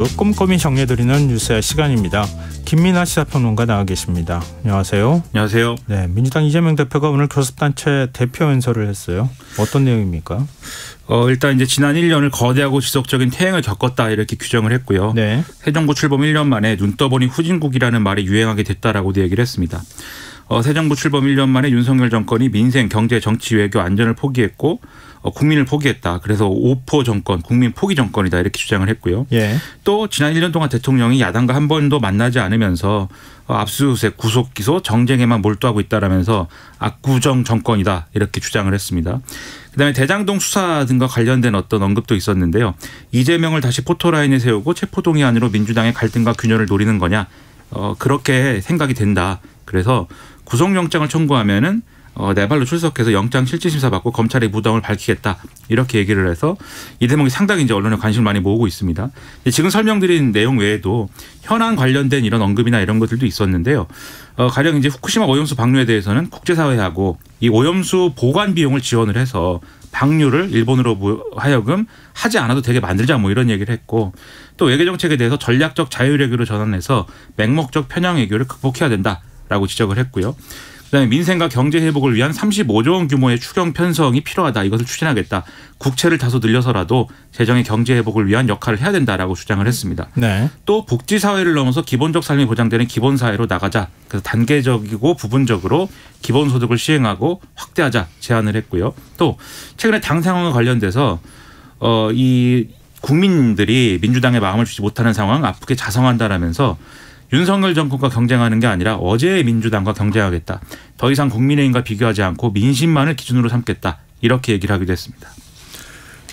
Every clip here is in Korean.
하루 꼼꼼히 정리해드리는 뉴스의 시간입니다. 김민하 시사평론가 나와 계십니다. 안녕하세요. 안녕하세요. 네, 민주당 이재명 대표가 오늘 교섭단체 대표 연설을 했어요. 어떤 내용입니까? 일단 이제 지난 1년을 거대하고 지속적인 태행을 겪었다 이렇게 규정을 했고요. 네. 새 정부 출범 1년 만에 눈 떠보니 후진국이라는 말이 유행하게 됐다라고도 얘기를 했습니다. 새 정부 출범 1년 만에 윤석열 정권이 민생, 경제, 정치, 외교, 안전을 포기했고 국민을 포기했다. 그래서 오포 정권, 국민 포기 정권이다 이렇게 주장을 했고요. 예. 또 지난 1년 동안 대통령이 야당과 한 번도 만나지 않으면서 압수수색, 구속, 기소, 정쟁에만 몰두하고 있다라면서 압구정 정권이다 이렇게 주장을 했습니다. 그다음에 대장동 수사 등과 관련된 어떤 언급도 있었는데요. 이재명을 다시 포토라인에 세우고 체포동의안으로 민주당의 갈등과 균열을 노리는 거냐. 그렇게 생각이 된다. 그래서 구속영장을 청구하면은 내 발로 출석해서 영장 실질심사 받고 검찰의 무덤을 밝히겠다 이렇게 얘기를 해서 이 대목이 상당히 이제 언론에 관심을 많이 모으고 있습니다. 지금 설명드린 내용 외에도 현안 관련된 이런 언급이나 이런 것들도 있었는데요. 가령 이제 후쿠시마 오염수 방류에 대해서는 국제사회하고 이 오염수 보관 비용을 지원을 해서 방류를 일본으로 하여금 하지 않아도 되게 만들자 뭐 이런 얘기를 했고 또 외교 정책에 대해서 전략적 자유외교로 전환해서 맹목적 편향 외교를 극복해야 된다라고 지적을 했고요. 그다음에 민생과 경제 회복을 위한 35조 원 규모의 추경 편성이 필요하다. 이것을 추진하겠다. 국채를 다소 늘려서라도 재정의 경제 회복을 위한 역할을 해야 된다라고 주장을 했습니다. 네. 또 복지 사회를 넘어서 기본적 삶이 보장되는 기본 사회로 나가자. 그래서 단계적이고 부분적으로 기본소득을 시행하고 확대하자 제안을 했고요. 또 최근에 당 상황과 관련돼서 이 국민들이 민주당의 마음을 주지 못하는 상황 아프게 자성한다라면서 윤석열 정권과 경쟁하는 게 아니라 어제의 민주당과 경쟁하겠다. 더 이상 국민의힘과 비교하지 않고 민심만을 기준으로 삼겠다. 이렇게 얘기를 하기도 했습니다.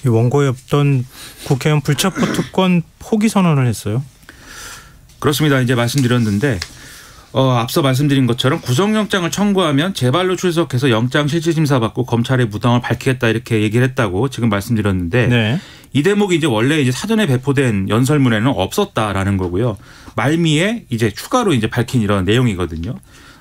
이 원고에 없던 국회의원 불체포 특권 포기 선언을 했어요. 그렇습니다. 이제 말씀드렸는데 앞서 말씀드린 것처럼 구속영장을 청구하면 제발로 출석해서 영장 실질심사 받고 검찰의 무덤을 밝히겠다 이렇게 얘기를 했다고 지금 말씀드렸는데 네. 이 대목이 이제 원래 이제 사전에 배포된 연설문에는 없었다라는 거고요. 말미에 이제 추가로 이제 밝힌 이런 내용이거든요.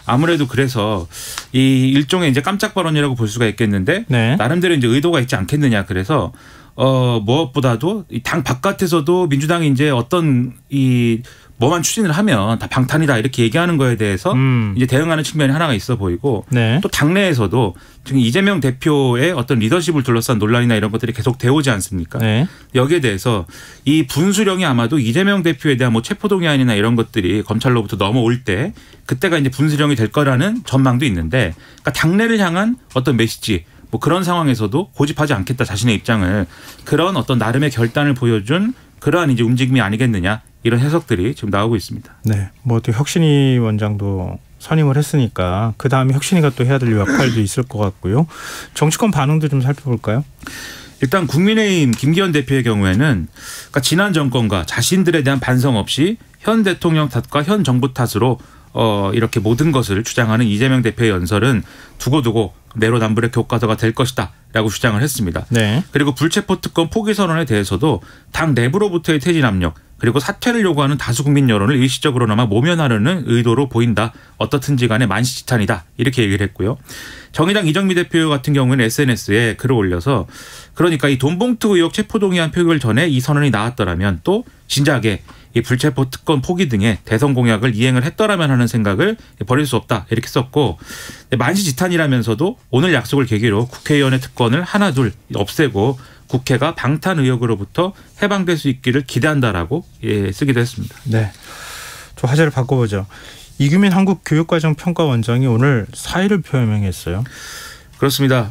아무래도 그래서 이 일종의 이제 깜짝 발언이라고 볼 수가 있겠는데 네. 나름대로 이제 의도가 있지 않겠느냐. 그래서 무엇보다도 이 당 바깥에서도 민주당이 이제 어떤 이 뭐만 추진을 하면 다 방탄이다 이렇게 얘기하는 거에 대해서 이제 대응하는 측면이 하나가 있어 보이고 네. 또 당내에서도 지금 이재명 대표의 어떤 리더십을 둘러싼 논란이나 이런 것들이 계속 되오지 않습니까? 네. 여기에 대해서 이 분수령이 아마도 이재명 대표에 대한 뭐 체포동의안이나 이런 것들이 검찰로부터 넘어올 때 그때가 이제 분수령이 될 거라는 전망도 있는데 그러니까 당내를 향한 어떤 메시지 뭐 그런 상황에서도 고집하지 않겠다 자신의 입장을 그런 어떤 나름의 결단을 보여준 그러한 이제 움직임이 아니겠느냐 이런 해석들이 지금 나오고 있습니다. 네, 뭐 또 혁신위 원장도 선임을 했으니까 그 다음에 혁신위가 또 해야 될 역할도 있을 것 같고요. 정치권 반응도 좀 살펴볼까요? 일단 국민의힘 김기현 대표의 경우에는 그러니까 지난 정권과 자신들에 대한 반성 없이 현 대통령 탓과 현 정부 탓으로 이렇게 모든 것을 주장하는 이재명 대표의 연설은 두고두고 내로남불의 교과서가 될 것이다 라고 주장을 했습니다. 네. 그리고 불체포 특권 포기 선언에 대해서도 당 내부로부터의 퇴진 압력 그리고 사퇴를 요구하는 다수 국민 여론을 일시적으로나마 모면하려는 의도로 보인다. 어떻든지 간에 만시지탄이다. 이렇게 얘기를 했고요. 정의당 이정미 대표 같은 경우는 SNS에 글을 올려서 그러니까 이 돈봉투 의혹 체포동의안 표결 전에 이 선언이 나왔더라면 또 진작에 이 불체포 특권 포기 등의 대선 공약을 이행을 했더라면 하는 생각을 버릴 수 없다. 이렇게 썼고 만시지탄이라면서도 오늘 약속을 계기로 국회의원의 특권을 하나둘 없애고 국회가 방탄 의혹으로부터 해방될 수 있기를 기대한다라고 쓰기도 했습니다. 네, 좀 화제를 바꿔보죠. 이규민 한국교육과정평가원장이 오늘 사의를 표명했어요. 그렇습니다.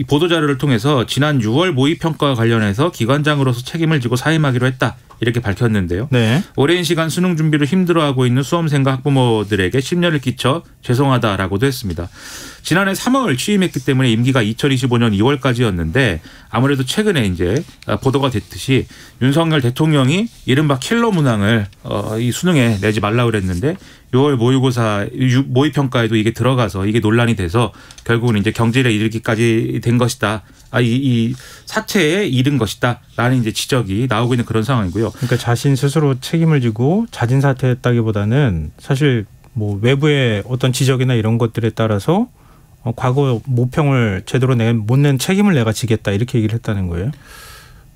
보도자료를 통해서 지난 6월 모의평가와 관련해서 기관장으로서 책임을 지고 사임하기로 했다. 이렇게 밝혔는데요. 네. 오랜 시간 수능 준비를 힘들어하고 있는 수험생과 학부모들에게 심려를 끼쳐 죄송하다라고도 했습니다. 지난해 3월 취임했기 때문에 임기가 2025년 2월까지였는데 아무래도 최근에 이제 보도가 됐듯이 윤석열 대통령이 이른바 킬러 문항을 이 수능에 내지 말라고 그랬는데 6월 모의고사 모의평가에도 이게 들어가서 이게 논란이 돼서 결국은 이제 경질에 이르기까지 된 것이다. 이 사태에 이른 것이다라는 이제 지적이 나오고 있는 그런 상황이고요. 그러니까 자신 스스로 책임을 지고 자진 사퇴했다기보다는 사실 뭐 외부의 어떤 지적이나 이런 것들에 따라서 과거 모평을 제대로 못 낸 책임을 내가 지겠다 이렇게 얘기를 했다는 거예요.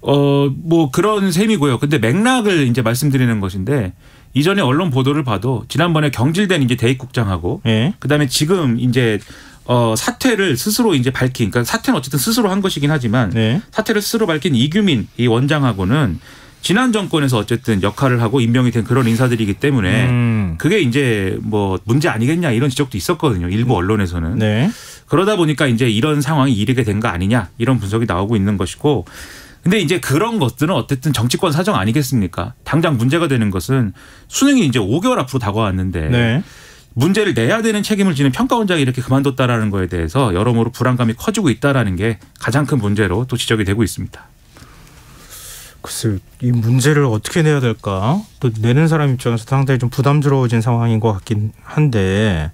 뭐 그런 셈이고요. 근데 맥락을 이제 말씀드리는 것인데 이전에 언론 보도를 봐도 지난번에 경질된 이제 대입국장하고 예. 그다음에 지금 이제 사퇴를 스스로 이제 밝힌, 그러니까 사퇴는 어쨌든 스스로 한 것이긴 하지만 네. 사퇴를 스스로 밝힌 이규민 이 원장하고는 지난 정권에서 어쨌든 역할을 하고 임명이 된 그런 인사들이기 때문에 그게 이제 뭐 문제 아니겠냐 이런 지적도 있었거든요. 일부 언론에서는. 네. 그러다 보니까 이제 이런 상황이 이르게 된 거 아니냐 이런 분석이 나오고 있는 것이고, 근데 이제 그런 것들은 어쨌든 정치권 사정 아니겠습니까? 당장 문제가 되는 것은 수능이 이제 5개월 앞으로 다가왔는데 네. 문제를 내야 되는 책임을 지는 평가원장이 이렇게 그만뒀다라는 거에 대해서 여러모로 불안감이 커지고 있다라는 게 가장 큰 문제로 또 지적이 되고 있습니다. 글쎄, 이 문제를 어떻게 내야 될까? 또 내는 사람 입장에서 상당히 좀 부담스러워진 상황인 것 같긴 한데,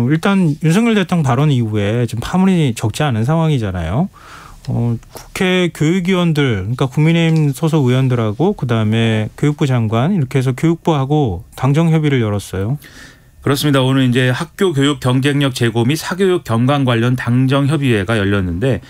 일단 윤석열 대통령 발언 이후에 좀 파문이 적지 않은 상황이잖아요. 국회 교육위원들, 그러니까 국민의힘 소속 의원들하고 그다음에 교육부 장관 이렇게 해서 교육부하고 당정 협의를 열었어요. 그렇습니다. 오늘 이제 학교 교육 경쟁력 제고 및 사교육 경감 관련 당정 협의회가 열렸는데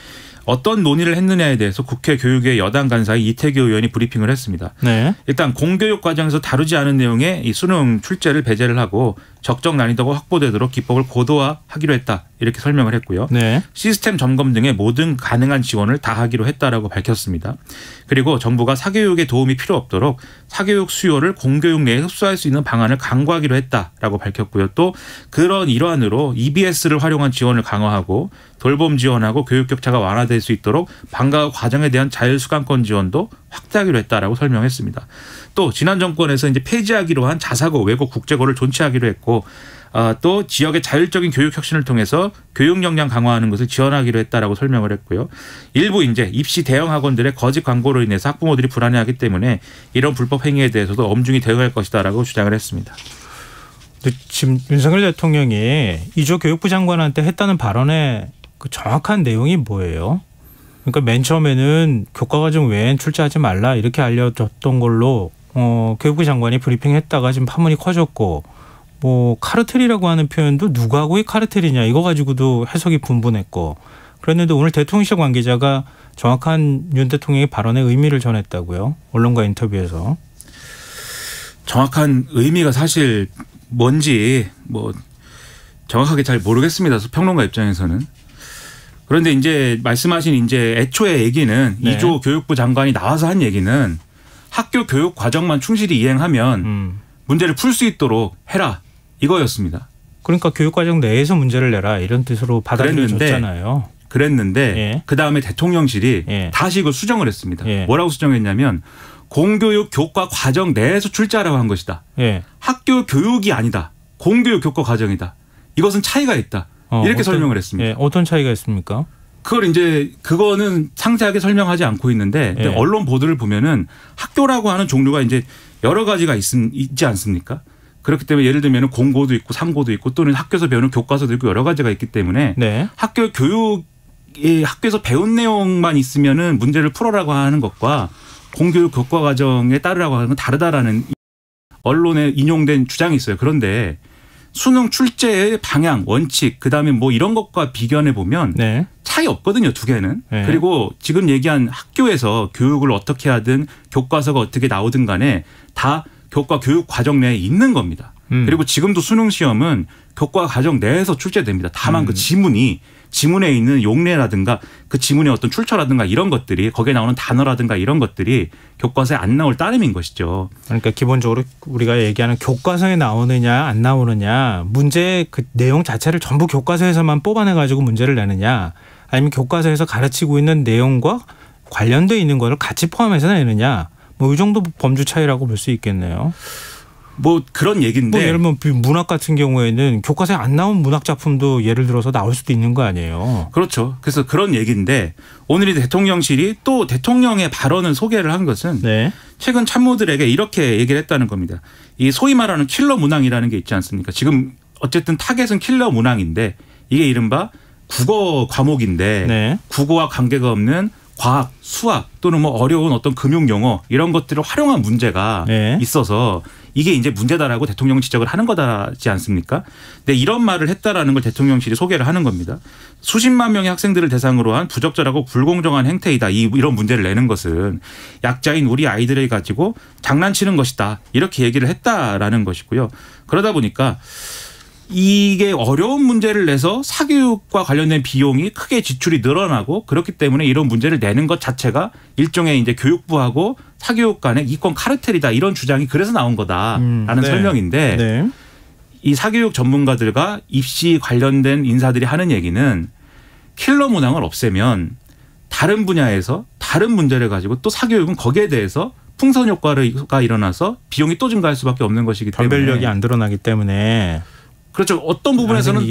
어떤 논의를 했느냐에 대해서 국회 교육의 여당 간사의 이태규 의원이 브리핑을 했습니다. 네. 일단 공교육 과정에서 다루지 않은 내용의 이 수능 출제를 배제를 하고 적정 난이도가 확보되도록 기법을 고도화하기로 했다. 이렇게 설명을 했고요. 네. 시스템 점검 등의 모든 가능한 지원을 다 하기로 했다라고 밝혔습니다. 그리고 정부가 사교육에 도움이 필요 없도록 사교육 수요를 공교육 내에 흡수할 수 있는 방안을 강구하기로 했다라고 밝혔고요. 또 그런 일환으로 EBS를 활용한 지원을 강화하고 돌봄 지원하고 교육 격차가 완화될 수 있도록 방과 과정에 대한 자율수강권 지원도 확대하기로 했다라고 설명했습니다. 또 지난 정권에서 이제 폐지하기로 한 자사고, 외고, 국제고를 존치하기로 했고, 또 지역의 자율적인 교육 혁신을 통해서 교육 역량 강화하는 것을 지원하기로 했다라고 설명을 했고요. 일부 이제 입시 대형 학원들의 거짓 광고로 인해서 학부모들이 불안해하기 때문에 이런 불법 행위에 대해서도 엄중히 대응할 것이다라고 주장을 했습니다. 근데 지금 윤석열 대통령이 이조 교육부 장관한테 했다는 발언의 그 정확한 내용이 뭐예요? 그러니까 맨 처음에는 교과과정 외엔 출제하지 말라 이렇게 알려졌던 걸로 교육부 장관이 브리핑했다가 지금 파문이 커졌고, 뭐 카르텔이라고 하는 표현도 누구하고의 카르텔이냐 이거 가지고도 해석이 분분했고, 그랬는데 오늘 대통령실 관계자가 정확한 윤 대통령의 발언의 의미를 전했다고요. 언론과 인터뷰에서. 정확한 의미가 사실 뭔지 뭐 정확하게 잘 모르겠습니다. 평론가 입장에서는. 그런데 이제 말씀하신 이제 애초에 얘기는 네. 이조 교육부 장관이 나와서 한 얘기는 학교 교육 과정만 충실히 이행하면 문제를 풀 수 있도록 해라 이거였습니다. 그러니까 교육과정 내에서 문제를 내라 이런 뜻으로 받아들여졌잖아요. 그랬는데 예. 그다음에 대통령실이 예. 다시 이걸 수정을 했습니다. 예. 뭐라고 수정했냐면 공교육 교과 과정 내에서 출제하라고 한 것이다. 예. 학교 교육이 아니다. 공교육 교과 과정이다. 이것은 차이가 있다. 이렇게 설명을 했습니다. 예. 어떤 차이가 있습니까? 그걸 이제 그거는 상세하게 설명하지 않고 있는데 예. 언론 보도를 보면은 학교라고 하는 종류가 이제 여러 가지가 있지 않습니까? 그렇기 때문에 예를 들면 공고도 있고 상고도 있고 또는 학교에서 배우는 교과서도 있고 여러 가지가 있기 때문에 네. 학교 교육이 학교에서 배운 내용만 있으면은 문제를 풀어라고 하는 것과 공교육 교과 과정에 따르라고 하는 건 다르다라는 언론에 인용된 주장이 있어요. 그런데 수능 출제의 방향, 원칙, 그다음에 뭐 이런 것과 비교해 보면 네. 차이 없거든요, 두 개는. 네. 그리고 지금 얘기한 학교에서 교육을 어떻게 하든 교과서가 어떻게 나오든 간에 다 교과 교육 과정 내에 있는 겁니다. 그리고 지금도 수능 시험은 교과 과정 내에서 출제됩니다. 다만 그 지문에 있는 용례라든가 그 지문의 어떤 출처라든가 이런 것들이 거기에 나오는 단어라든가 이런 것들이 교과서에 안 나올 따름인 것이죠. 그러니까 기본적으로 우리가 얘기하는 교과서에 나오느냐 안 나오느냐, 문제 그 내용 자체를 전부 교과서에서만 뽑아내 가지고 문제를 내느냐, 아니면 교과서에서 가르치고 있는 내용과 관련돼 있는 거를 같이 포함해서 내느냐, 뭐 이 정도 범주 차이라고 볼 수 있겠네요. 뭐 그런 얘기인데. 뭐 예를 들면 문학 같은 경우에는 교과서에 안 나온 문학 작품도 예를 들어서 나올 수도 있는 거 아니에요. 그렇죠. 그래서 그런 얘기인데 오늘 이 대통령실이 또 대통령의 발언을 소개를 한 것은 네. 최근 참모들에게 이렇게 얘기를 했다는 겁니다. 이 소위 말하는 킬러 문항이라는 게 있지 않습니까? 지금 어쨌든 타겟은 킬러 문항인데 이게 이른바 국어 과목인데 네. 국어와 관계가 없는 과학, 수학 또는 뭐 어려운 어떤 금융 용어 이런 것들을 활용한 문제가 네. 있어서 이게 이제 문제다라고 대통령은 지적을 하는 거다지 않습니까? 근데 이런 말을 했다라는 걸 대통령실이 소개를 하는 겁니다. 수십만 명의 학생들을 대상으로 한 부적절하고 불공정한 행태이다. 이런 문제를 내는 것은 약자인 우리 아이들을 가지고 장난치는 것이다. 이렇게 얘기를 했다라는 것이고요. 그러다 보니까 이게 어려운 문제를 내서 사교육과 관련된 비용이 크게 지출이 늘어나고 그렇기 때문에 이런 문제를 내는 것 자체가 일종의 이제 교육부하고 사교육 간의 이권 카르텔이다. 이런 주장이 그래서 나온 거다라는 네. 설명인데 네. 이 사교육 전문가들과 입시 관련된 인사들이 하는 얘기는 킬러 문항을 없애면 다른 분야에서 다른 문제를 가지고 또 사교육은 거기에 대해서 풍선 효과가 일어나서 비용이 또 증가할 수밖에 없는 것이기 때문에 변별력이 안 드러나기 때문에 그렇죠. 어떤 부분에서는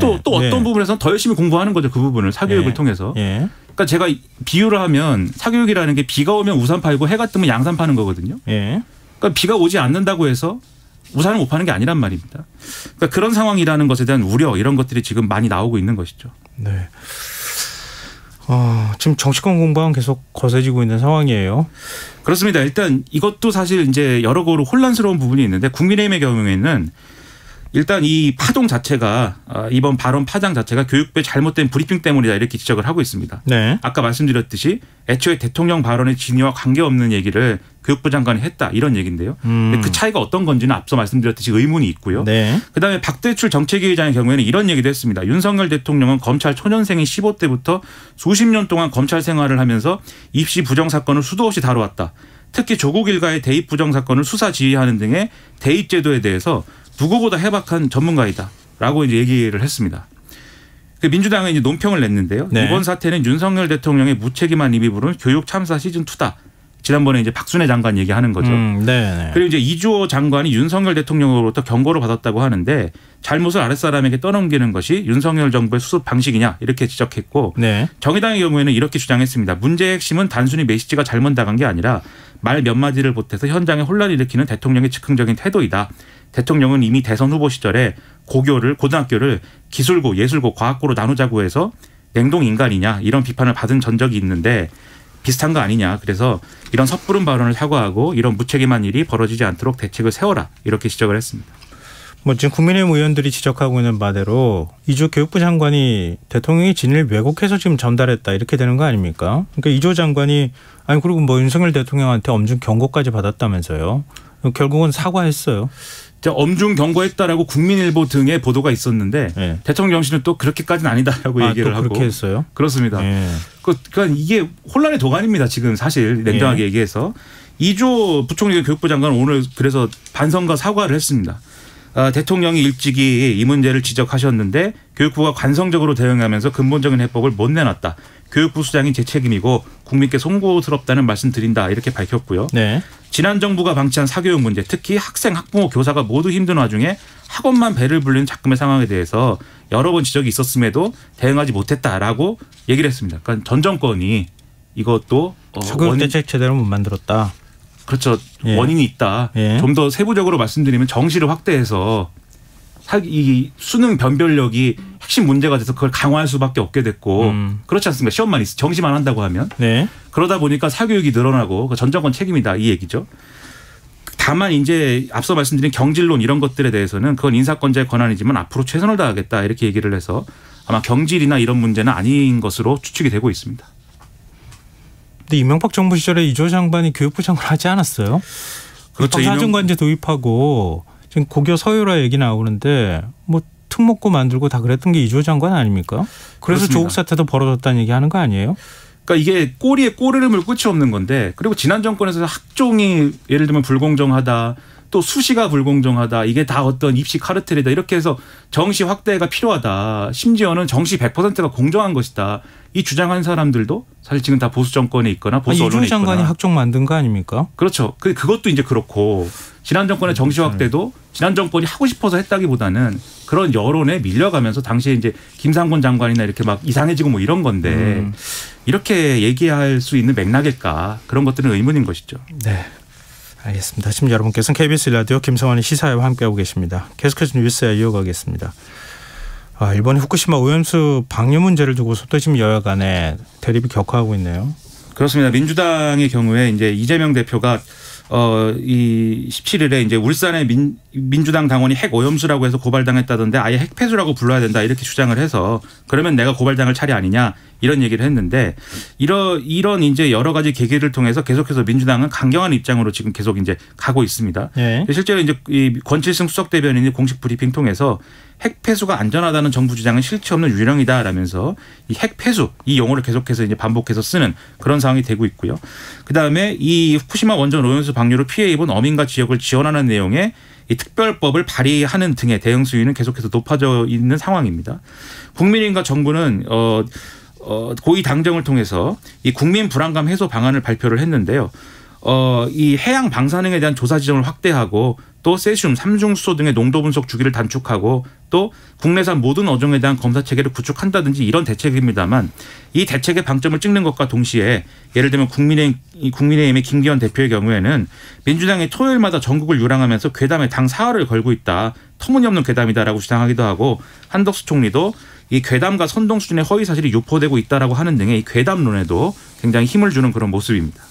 또 어떤 부분에서는 더 열심히 공부하는 거죠. 그 부분을 사교육을 통해서. 그러니까 제가 비유를 하면 사교육이라는 게 비가 오면 우산 팔고 해가 뜨면 양산 파는 거거든요. 그러니까 비가 오지 않는다고 해서 우산을 못 파는 게 아니란 말입니다. 그러니까 그런 상황이라는 것에 대한 우려 이런 것들이 지금 많이 나오고 있는 것이죠. 네. 지금 정치권 공방은 계속 거세지고 있는 상황이에요. 그렇습니다. 일단 이것도 사실 이제 여러 가지 혼란스러운 부분이 있는데 국민의힘의 경우에는 일단 이 파동 자체가 이번 발언 파장 자체가 교육부의 잘못된 브리핑 때문이다 이렇게 지적을 하고 있습니다. 네. 아까 말씀드렸듯이 애초에 대통령 발언의 진위와 관계없는 얘기를 교육부 장관이 했다 이런 얘기인데요. 근데 그 차이가 어떤 건지는 앞서 말씀드렸듯이 의문이 있고요. 네. 그다음에 박대출 정책위 의장의 경우에는 이런 얘기도 했습니다. 윤석열 대통령은 검찰 초년생인 15대부터 수십 년 동안 검찰 생활을 하면서 입시 부정 사건을 수도 없이 다뤄왔다. 특히 조국 일가의 대입 부정 사건을 수사 지휘하는 등의 대입 제도에 대해서 누구보다 해박한 전문가이다라고 이제 얘기를 했습니다. 민주당은 이제 논평을 냈는데요. 네. 이번 사태는 윤석열 대통령의 무책임한 입이 부른 교육 참사 시즌 2다. 지난번에 이제 박순애 장관 얘기하는 거죠. 네. 그리고 이제 이주호 장관이 윤석열 대통령으로부터 경고를 받았다고 하는데 잘못을 아랫사람에게 떠넘기는 것이 윤석열 정부의 수습 방식이냐 이렇게 지적했고 네. 정의당의 경우에는 이렇게 주장했습니다. 문제의 핵심은 단순히 메시지가 잘못 나간 게 아니라 말 몇 마디를 보태서 현장에 혼란을 일으키는 대통령의 즉흥적인 태도이다. 대통령은 이미 대선 후보 시절에 고등학교를 기술고, 예술고, 과학고로 나누자고 해서 냉동 인간이냐 이런 비판을 받은 전적이 있는데 비슷한 거 아니냐. 그래서 이런 섣부른 발언을 사과하고 이런 무책임한 일이 벌어지지 않도록 대책을 세워라 이렇게 지적을 했습니다. 지금 국민의힘 의원들이 지적하고 있는 바대로 이주호 교육부 장관이 대통령이 진위를 왜곡해서 지금 전달했다 이렇게 되는 거 아닙니까? 그러니까 이주호 장관이 그리고 윤석열 대통령한테 엄중 경고까지 받았다면서요. 결국은 사과했어요. 엄중 경고했다라고 국민일보 등의 보도가 있었는데 네. 대통령실은 또 그렇게까지는 아니다라고 얘기를 하고. 그렇게 했어요? 그렇습니다. 네. 그러니까 이게 혼란의 도가니입니다. 지금 사실 냉정하게 얘기해서. 이주호 부총리 교육부 장관은 오늘 그래서 반성과 사과를 했습니다. 대통령이 일찍이 이 문제를 지적하셨는데 교육부가 관성적으로 대응하면서 근본적인 해법을 못 내놨다. 교육부 수장이 제 책임이고 국민께 송구스럽다는 말씀 드린다 이렇게 밝혔고요. 네. 지난 정부가 방치한 사교육 문제 특히 학생, 학부모, 교사가 모두 힘든 와중에 학원만 배를 불리는 작금의 상황에 대해서 여러 번 지적이 있었음에도 대응하지 못했다라고 얘기를 했습니다. 그러니까 전 정권이 이것도 사교육 대책 제대로 못 만들었다. 그렇죠. 예. 원인이 있다. 예. 좀 더 세부적으로 말씀드리면 정시를 확대해서 이 수능 변별력이 핵심 문제가 돼서 그걸 강화할 수밖에 없게 됐고 그렇지 않습니까? 시험만 정시만 한다고 하면. 네. 그러다 보니까 사교육이 늘어나고 전 정권 책임이다 이 얘기죠. 다만 이제 앞서 말씀드린 경질론 이런 것들에 대해서는 그건 인사권자의 권한이지만 앞으로 최선을 다하겠다 이렇게 얘기를 해서 아마 경질이나 이런 문제는 아닌 것으로 추측이 되고 있습니다. 근데 이명박 정부 시절에 이주호 장관이 교육부 장관 하지 않았어요? 그렇죠. 사정관제 도입하고 지금 고교 서열화 얘기 나오는데 특목고 만들고 다 그랬던 게 이주호 장관 아닙니까? 그래서 그렇습니다. 조국 사태도 벌어졌다는 얘기 하는 거 아니에요? 그러니까 이게 꼬리에 꼬리를 물 끝이 없는 건데 그리고 지난 정권에서 학종이 예를 들면 불공정하다. 또 수시가 불공정하다. 이게 다 어떤 입시 카르텔이다. 이렇게 해서 정시 확대가 필요하다. 심지어는 정시 100%가 공정한 것이다. 이 주장한 사람들도 사실 지금 다 보수 정권에 있거나 보수 언론에 있거나. 이주호 장관이 학종 만든 거 아닙니까? 그렇죠. 그것도 이제 그렇고 지난 정권의 정시 확대도 지난 정권이 하고 싶어서 했다기보다는 그런 여론에 밀려가면서 당시에 이제 김상곤 장관이나 이렇게 막 이상해지고 이런 건데 이렇게 얘기할 수 있는 맥락일까 그런 것들은 의문인 것이죠. 네. 알겠습니다. 지금 여러분께서는 KBS 라디오 김성환의 시사회와 함께하고 계십니다. 계속해서 뉴스에 이어가겠습니다. 일본의 후쿠시마 오염수 방류 문제를 두고서도 지금 여야 간에 대립이 격화하고 있네요. 그렇습니다. 민주당의 경우에 이제 이재명 대표가 이 17일에 이제 울산의 민주당 당원이 핵 오염수라고 해서 고발당했다던데 아예 핵폐수라고 불러야 된다 이렇게 주장을 해서 그러면 내가 고발당할 차례 아니냐 이런 얘기를 했는데 이런 이제 여러 가지 계기를 통해서 계속해서 민주당은 강경한 입장으로 지금 계속 이제 가고 있습니다. 네. 실제로 이제 이 권칠승 수석 대변인이 공식 브리핑 통해서 핵폐수가 안전하다는 정부 주장은 실체 없는 유령이다라면서 이 핵폐수 이 용어를 계속해서 이제 반복해서 쓰는 그런 상황이 되고 있고요. 그다음에 이 후쿠시마 원전 오염수 방류로 피해 입은 어민과 지역을 지원하는 내용의 이 특별법을 발의하는 등의 대응 수위는 계속해서 높아져 있는 상황입니다. 국민의힘과 정부는 고위 당정을 통해서 이 국민 불안감 해소 방안을 발표를 했는데요. 이 해양 방사능에 대한 조사 지점을 확대하고 또 세슘, 삼중수소 등의 농도 분석 주기를 단축하고 또 국내산 모든 어종에 대한 검사 체계를 구축한다든지 이런 대책입니다만 이 대책의 방점을 찍는 것과 동시에 예를 들면 국민의힘의 김기현 대표의 경우에는 민주당이 토요일마다 전국을 유랑하면서 괴담에 당 사활을 걸고 있다. 터무니없는 괴담이다라고 주장하기도 하고 한덕수 총리도 이 괴담과 선동 수준의 허위 사실이 유포되고 있다라고 하는 등의 이 괴담론에도 굉장히 힘을 주는 그런 모습입니다.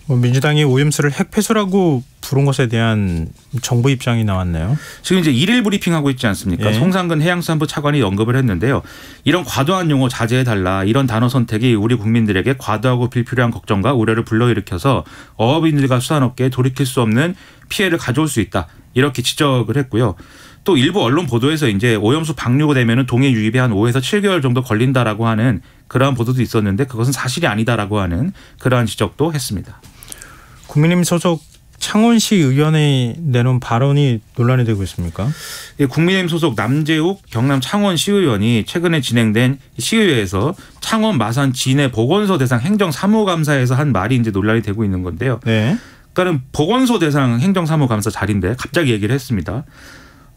민주당이 오염수를 핵폐수라고 부른 것에 대한 정부 입장이 나왔네요. 지금 이제 1일 브리핑하고 있지 않습니까? 예. 송상근 해양수산부 차관이 언급을 했는데요. 이런 과도한 용어 자제해달라 이런 단어 선택이 우리 국민들에게 과도하고 불필요한 걱정과 우려를 불러일으켜서 어업인들과 수산업계에 돌이킬 수 없는 피해를 가져올 수 있다. 이렇게 지적을 했고요. 또 일부 언론 보도에서 이제 오염수 방류가 되면은 동해 유입에 한 5에서 7개월 정도 걸린다라고 하는 그러한 보도도 있었는데 그것은 사실이 아니다라고 하는 그러한 지적도 했습니다. 국민의힘 소속 창원시 의원이 내놓은 발언이 논란이 되고 있습니까? 예, 국민의힘 소속 남재욱 경남 창원 시의원이 최근에 진행된 시의회에서 창원 마산 진해 보건소 대상 행정사무감사에서 한 말이 이제 논란이 되고 있는 건데요. 네. 그러니까 보건소 대상 행정사무감사 자리인데 갑자기 얘기를 했습니다.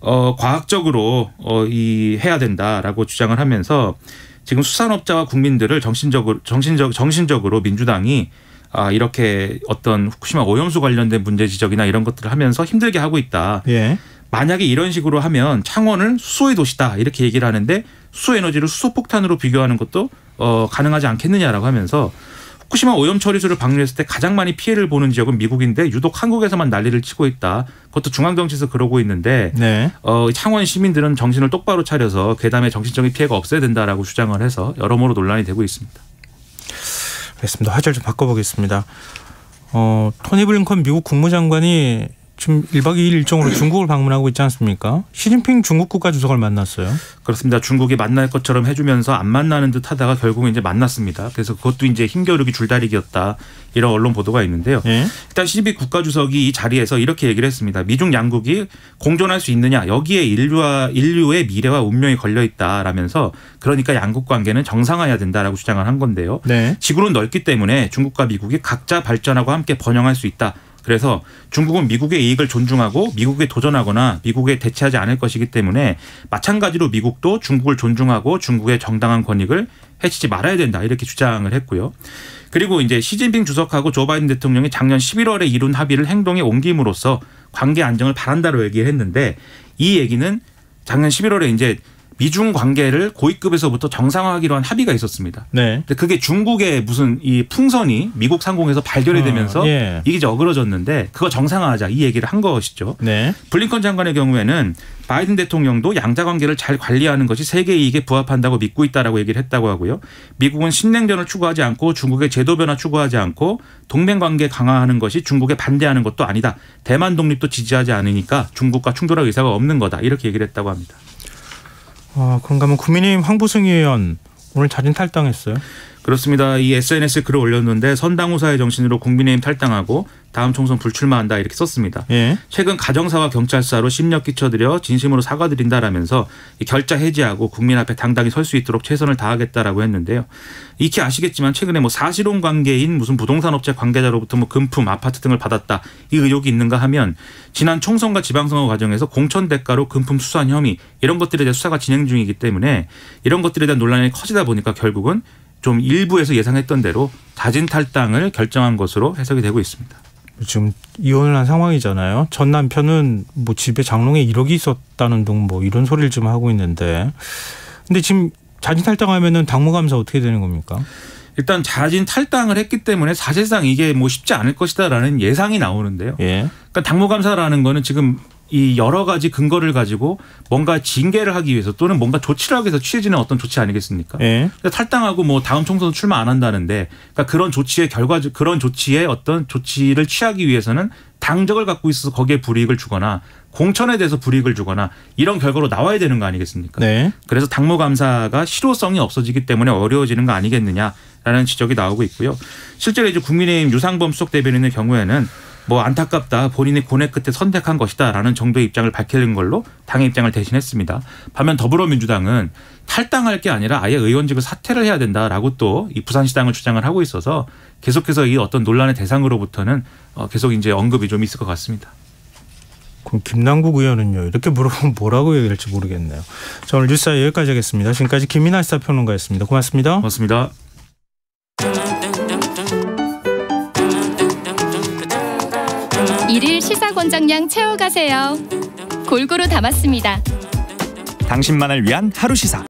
과학적으로 해야 된다라고 주장을 하면서 지금 수산업자와 국민들을 정신적으로 민주당이 이렇게 어떤 후쿠시마 오염수 관련된 문제 지적이나 이런 것들을 하면서 힘들게 하고 있다. 예. 만약에 이런 식으로 하면 창원을 수소의 도시다 이렇게 얘기를 하는데 수소에너지를 수소폭탄으로 비교하는 것도 가능하지 않겠느냐라고 하면서 후쿠시마 오염 처리수를 방류했을 때 가장 많이 피해를 보는 지역은 미국인데 유독 한국에서만 난리를 치고 있다. 그것도 중앙정치에서 그러고 있는데 네. 창원 시민들은 정신을 똑바로 차려서 괴담의 정신적인 피해가 없어야 된다라고 주장을 해서 여러모로 논란이 되고 있습니다. 알겠습니다. 화제를 좀 바꿔보겠습니다. 토니 블링컨 미국 국무장관이 지금 1박 2일 일정으로 중국을 방문하고 있지 않습니까? 시진핑 중국 국가주석을 만났어요. 그렇습니다. 중국이 만날 것처럼 해주면서 안 만나는 듯 하다가 결국은 이제 만났습니다. 그래서 그것도 이제 힘겨루기 줄다리기였다. 이런 언론 보도가 있는데요. 예? 일단 시진핑 국가주석이 이 자리에서 이렇게 얘기를 했습니다. 미중 양국이 공존할 수 있느냐. 여기에 인류의 미래와 운명이 걸려있다라면서 그러니까 양국 관계는 정상화해야 된다라고 주장을 한 건데요. 네. 지구는 넓기 때문에 중국과 미국이 각자 발전하고 함께 번영할 수 있다. 그래서 중국은 미국의 이익을 존중하고 미국에 도전하거나 미국에 대체하지 않을 것이기 때문에 마찬가지로 미국도 중국을 존중하고 중국의 정당한 권익을 해치지 말아야 된다 이렇게 주장을 했고요. 그리고 이제 시진핑 주석하고 조 바이든 대통령이 작년 11월에 이룬 합의를 행동에 옮김으로써 관계 안정을 바란다고 얘기를 했는데 이 얘기는 작년 11월에 이제 미중 관계를 고위급에서부터 정상화하기로 한 합의가 있었습니다. 네. 근데 그게 중국의 무슨 이 풍선이 미국 상공에서 발견이 되면서 예. 이게 이제 어그러졌는데 그거 정상화하자 이 얘기를 한 것이죠. 네. 블링컨 장관의 경우에는 바이든 대통령도 양자 관계를 잘 관리하는 것이 세계 이익에 부합한다고 믿고 있다라고 얘기를 했다고 하고요. 미국은 신냉전을 추구하지 않고 중국의 제도 변화 추구하지 않고 동맹 관계 강화하는 것이 중국에 반대하는 것도 아니다. 대만 독립도 지지하지 않으니까 중국과 충돌할 의사가 없는 거다. 이렇게 얘기를 했다고 합니다. 그런가 하면 국민의힘 황보승 의원 오늘 자진 탈당했어요. 그렇습니다. 이 SNS에 글을 올렸는데 선당후사의 정신으로 국민의힘 탈당하고 다음 총선 불출마한다 이렇게 썼습니다. 예. 최근 가정사와 경찰사로 심력 끼쳐드려 진심으로 사과드린다라면서 결자 해지하고 국민 앞에 당당히 설 수 있도록 최선을 다하겠다라고 했는데요. 익히 아시겠지만 최근에 사실혼 관계인 무슨 부동산업체 관계자로부터 금품, 아파트 등을 받았다 이 의혹이 있는가 하면 지난 총선과 지방선거 과정에서 공천 대가로 금품 수수한 혐의 이런 것들에 대한 수사가 진행 중이기 때문에 이런 것들에 대한 논란이 커지다 보니까 결국은 좀 일부에서 예상했던 대로 자진 탈당을 결정한 것으로 해석이 되고 있습니다. 지금 이혼을 한 상황이잖아요. 전 남편은 집에 장롱에 1억이 있었다는 등 이런 소리를 좀 하고 있는데, 근데 지금 자진 탈당하면은 당무감사 어떻게 되는 겁니까? 일단 자진 탈당을 했기 때문에 사실상 이게 뭐 쉽지 않을 것이다라는 예상이 나오는데요. 예. 그러니까 당무감사라는 거는 지금 이 여러 가지 근거를 가지고 뭔가 징계를 하기 위해서 또는 뭔가 조치를 하기 위해서 취해지는 어떤 조치 아니겠습니까? 예. 탈당하고 뭐 다음 총선 출마 안 한다는데 그러니까 그런 조치의 그런 조치에 어떤 조치를 취하기 위해서는 당적을 갖고 있어서 거기에 불이익을 주거나 공천에 대해서 불이익을 주거나 이런 결과로 나와야 되는 거 아니겠습니까? 네. 그래서 당무감사가 실효성이 없어지기 때문에 어려워지는 거 아니겠느냐라는 지적이 나오고 있고요. 실제로 이제 국민의힘 유상범 수석 대변인의 경우에는 뭐 안타깝다 본인의 고뇌 끝에 선택한 것이다라는 정도의 입장을 밝히는 걸로 당의 입장을 대신했습니다. 반면 더불어민주당은 탈당할 게 아니라 아예 의원직을 사퇴를 해야 된다라고 또 이 부산시당을 주장을 하고 있어서 계속해서 이 어떤 논란의 대상으로부터는 계속 이제 언급이 좀 있을 것 같습니다. 그럼 김남국 의원은요. 이렇게 물어보면 뭐라고 얘기를 할지 모르겠네요. 자, 오늘 뉴스 여기까지 하겠습니다. 지금까지 김민하 시사평론가였습니다. 고맙습니다. 고맙습니다. 일일 시사권장량 채워가세요. 골고루 담았습니다. 당신만을 위한 하루 시사